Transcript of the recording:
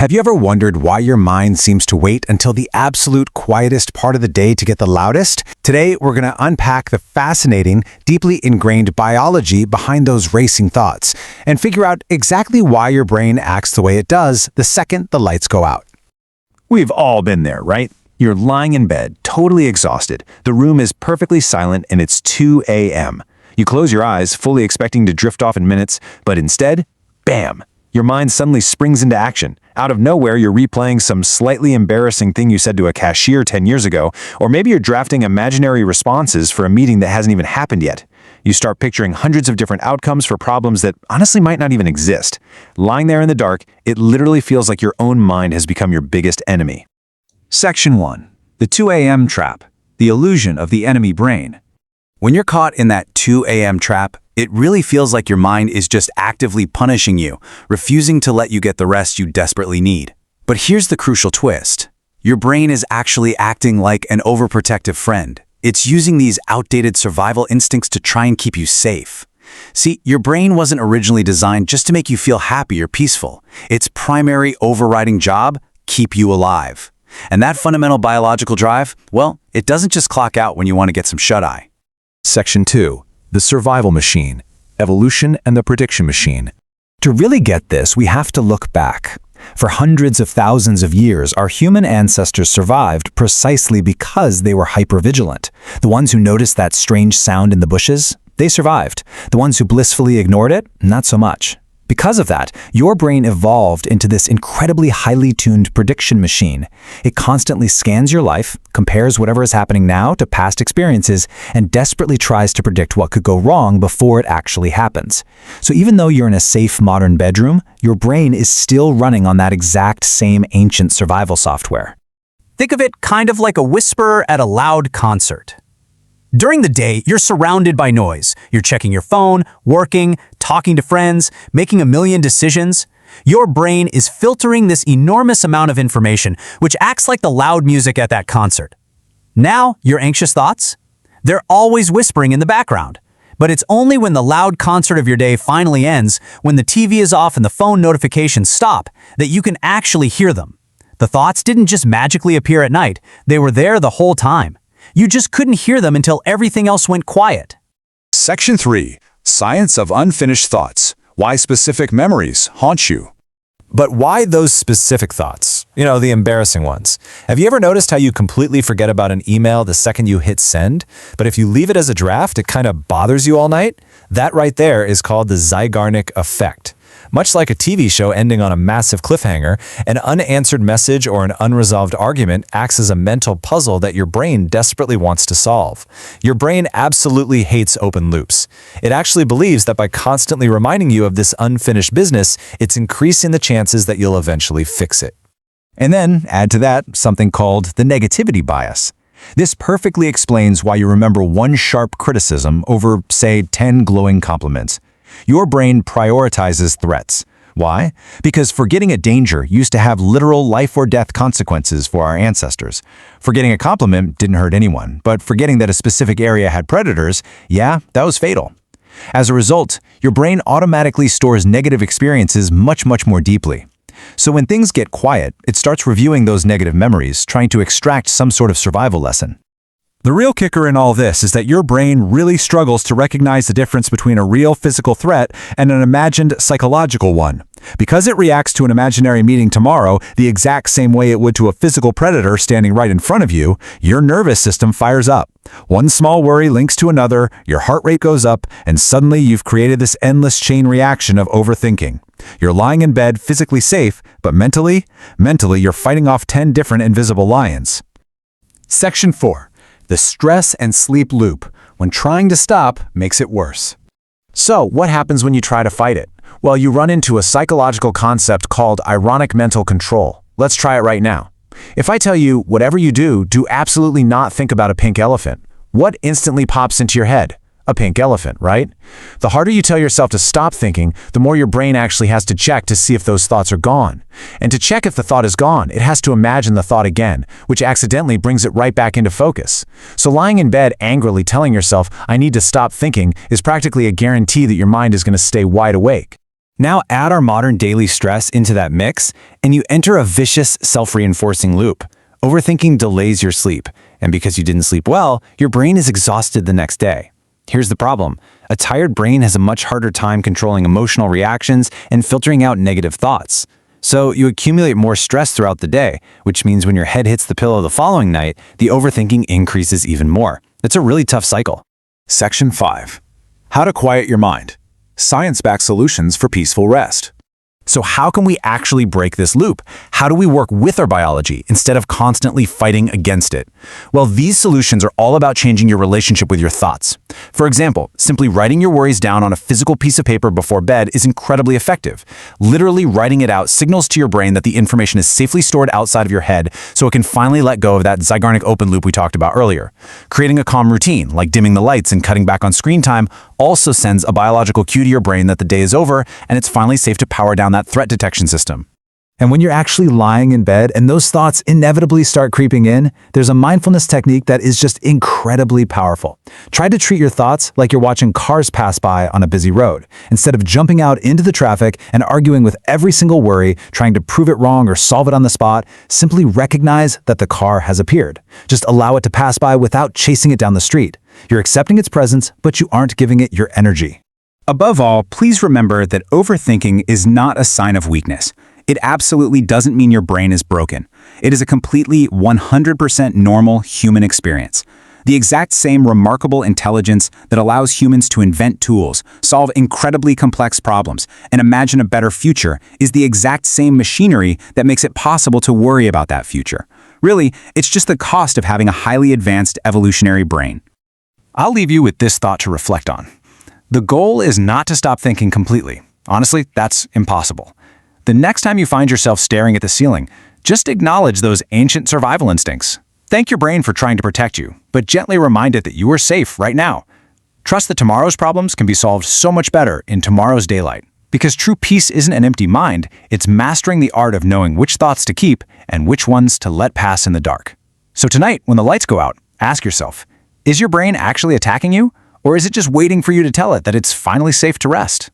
Have you ever wondered why your mind seems to wait until the absolute quietest part of the day to get the loudest? Today, we're going to unpack the fascinating, deeply ingrained biology behind those racing thoughts and figure out exactly why your brain acts the way it does the second the lights go out. We've all been there, right? You're lying in bed, totally exhausted. The room is perfectly silent and it's 2 a.m. You close your eyes, fully expecting to drift off in minutes, but instead, bam! Your mind suddenly springs into action. Out of nowhere, you're replaying some slightly embarrassing thing you said to a cashier 10 years ago, or maybe you're drafting imaginary responses for a meeting that hasn't even happened yet. You start picturing hundreds of different outcomes for problems that honestly might not even exist. Lying there in the dark, it literally feels like your own mind has become your biggest enemy. Section 1. The 2 a.m. Trap. The illusion of the enemy brain. When you're caught in that 2 a.m. trap, it really feels like your mind is just actively punishing you, refusing to let you get the rest you desperately need. But here's the crucial twist. Your brain is actually acting like an overprotective friend. It's using these outdated survival instincts to try and keep you safe. See, your brain wasn't originally designed just to make you feel happy or peaceful. Its primary overriding job, keep you alive. And that fundamental biological drive, well, it doesn't just clock out when you want to get some shut-eye. Section 2. The survival machine, evolution and the prediction machine. To really get this, we have to look back. For hundreds of thousands of years, our human ancestors survived precisely because they were hypervigilant. The ones who noticed that strange sound in the bushes, they survived. The ones who blissfully ignored it, not so much. Because of that, your brain evolved into this incredibly highly tuned prediction machine. It constantly scans your life, compares whatever is happening now to past experiences, and desperately tries to predict what could go wrong before it actually happens. So even though you're in a safe modern bedroom, your brain is still running on that exact same ancient survival software. Think of it kind of like a whisperer at a loud concert. During the day, you're surrounded by noise. You're checking your phone, working, talking to friends, making a million decisions. Your brain is filtering this enormous amount of information, which acts like the loud music at that concert. Now, your anxious thoughts? They're always whispering in the background. But it's only when the loud concert of your day finally ends, when the TV is off and the phone notifications stop, that you can actually hear them. The thoughts didn't just magically appear at night. They were there the whole time. You just couldn't hear them until everything else went quiet. Section 3. Science of unfinished thoughts. Why specific memories haunt you. But why those specific thoughts? You know, the embarrassing ones. Have you ever noticed how you completely forget about an email the second you hit send? But if you leave it as a draft, it kind of bothers you all night? That right there is called the Zeigarnik Effect. Much like a TV show ending on a massive cliffhanger, an unanswered message or an unresolved argument acts as a mental puzzle that your brain desperately wants to solve. Your brain absolutely hates open loops. It actually believes that by constantly reminding you of this unfinished business, it's increasing the chances that you'll eventually fix it. And then, add to that, something called the negativity bias. This perfectly explains why you remember one sharp criticism over, say, 10 glowing compliments. Your brain prioritizes threats. Why? Because forgetting a danger used to have literal life or death consequences for our ancestors. Forgetting a compliment didn't hurt anyone, but forgetting that a specific area had predators, yeah, that was fatal. As a result, your brain automatically stores negative experiences much more deeply. So when things get quiet, it starts reviewing those negative memories, trying to extract some sort of survival lesson. The real kicker in all this is that your brain really struggles to recognize the difference between a real physical threat and an imagined psychological one. Because it reacts to an imaginary meeting tomorrow the exact same way it would to a physical predator standing right in front of you, your nervous system fires up. One small worry links to another, your heart rate goes up, and suddenly you've created this endless chain reaction of overthinking. You're lying in bed physically safe, but mentally you're fighting off 10 different invisible lions. Section 4. The stress and sleep loop, when trying to stop makes it worse. So, what happens when you try to fight it? Well, you run into a psychological concept called ironic mental control. Let's try it right now. If I tell you, whatever you do, do absolutely not think about a pink elephant, what instantly pops into your head? A pink elephant, right? The harder you tell yourself to stop thinking, the more your brain actually has to check to see if those thoughts are gone. And to check if the thought is gone, it has to imagine the thought again, which accidentally brings it right back into focus. So lying in bed angrily telling yourself, I need to stop thinking, is practically a guarantee that your mind is going to stay wide awake. Now add our modern daily stress into that mix, and you enter a vicious, self-reinforcing loop. Overthinking delays your sleep, and because you didn't sleep well, your brain is exhausted the next day. Here's the problem. A tired brain has a much harder time controlling emotional reactions and filtering out negative thoughts. So you accumulate more stress throughout the day, which means when your head hits the pillow the following night, the overthinking increases even more. It's a really tough cycle. Section 5. How to quiet your mind. Science-backed solutions for peaceful rest. So how can we actually break this loop? How do we work with our biology instead of constantly fighting against it? Well, these solutions are all about changing your relationship with your thoughts. For example, simply writing your worries down on a physical piece of paper before bed is incredibly effective. Literally writing it out signals to your brain that the information is safely stored outside of your head so it can finally let go of that Zeigarnik open loop we talked about earlier. Creating a calm routine, like dimming the lights and cutting back on screen time, also sends a biological cue to your brain that the day is over and it's finally safe to power down that threat detection system. And when you're actually lying in bed and those thoughts inevitably start creeping in, there's a mindfulness technique that is just incredibly powerful. Try to treat your thoughts like you're watching cars pass by on a busy road. Instead of jumping out into the traffic and arguing with every single worry, trying to prove it wrong or solve it on the spot, simply recognize that the car has appeared. Just allow it to pass by without chasing it down the street. You're accepting its presence, but you aren't giving it your energy. Above all, please remember that overthinking is not a sign of weakness. It absolutely doesn't mean your brain is broken. It is a completely 100% normal human experience. The exact same remarkable intelligence that allows humans to invent tools, solve incredibly complex problems, and imagine a better future is the exact same machinery that makes it possible to worry about that future. Really, it's just the cost of having a highly advanced evolutionary brain. I'll leave you with this thought to reflect on. The goal is not to stop thinking completely. Honestly, that's impossible. The next time you find yourself staring at the ceiling, just acknowledge those ancient survival instincts. Thank your brain for trying to protect you, but gently remind it that you are safe right now. Trust that tomorrow's problems can be solved so much better in tomorrow's daylight. Because true peace isn't an empty mind, it's mastering the art of knowing which thoughts to keep and which ones to let pass in the dark. So tonight, when the lights go out, ask yourself, is your brain actually attacking you? Or is it just waiting for you to tell it that it's finally safe to rest?